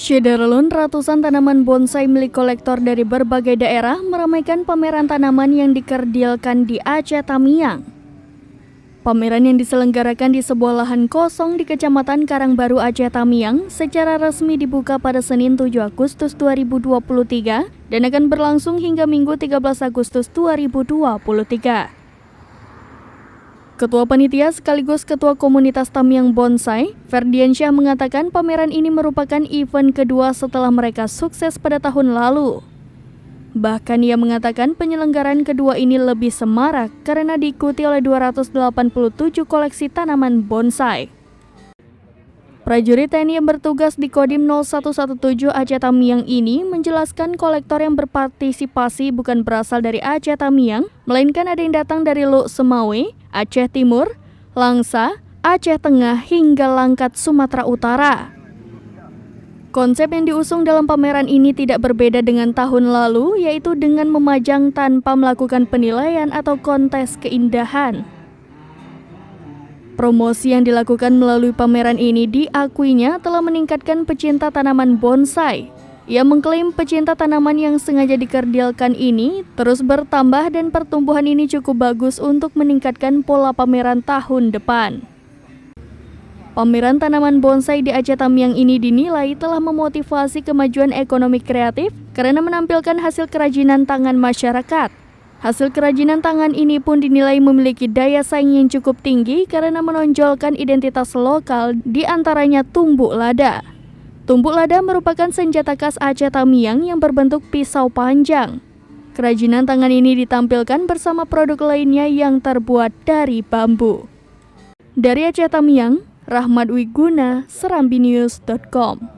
Syederlun, ratusan tanaman bonsai milik kolektor dari berbagai daerah meramaikan pameran tanaman yang dikerdilkan di Aceh Tamiang. Pameran yang diselenggarakan di sebuah lahan kosong di Kecamatan Karangbaru, Aceh Tamiang secara resmi dibuka pada Senin 7 Agustus 2023 dan akan berlangsung hingga Minggu 13 Agustus 2023. Ketua Panitia sekaligus Ketua Komunitas Tamiang Bonsai, Ferdiansyah mengatakan pameran ini merupakan event kedua setelah mereka sukses pada tahun lalu. Bahkan ia mengatakan penyelenggaraan kedua ini lebih semarak karena diikuti oleh 287 koleksi tanaman bonsai. Prajurit TNI yang bertugas di Kodim 0117 Aceh Tamiang ini menjelaskan kolektor yang berpartisipasi bukan berasal dari Aceh Tamiang, melainkan ada yang datang dari Luk Semawe, Aceh Timur, Langsa, Aceh Tengah hingga Langkat, Sumatera Utara. Konsep yang diusung dalam pameran ini tidak berbeda dengan tahun lalu, yaitu dengan memajang tanpa melakukan penilaian atau kontes keindahan. Promosi yang dilakukan melalui pameran ini diakuinya telah meningkatkan pecinta tanaman bonsai. Ia mengklaim pecinta tanaman yang sengaja dikerdilkan ini terus bertambah dan pertumbuhan ini cukup bagus untuk meningkatkan pola pameran tahun depan. Pameran tanaman bonsai di Aceh Tamiang ini dinilai telah memotivasi kemajuan ekonomi kreatif karena menampilkan hasil kerajinan tangan masyarakat. Hasil kerajinan tangan ini pun dinilai memiliki daya saing yang cukup tinggi karena menonjolkan identitas lokal, di antaranya tumbuk lada. Tumbuk lada merupakan senjata khas Aceh Tamiang yang berbentuk pisau panjang. Kerajinan tangan ini ditampilkan bersama produk lainnya yang terbuat dari bambu. Dari Aceh Tamiang, Rahmat Wiguna, serambinews.com.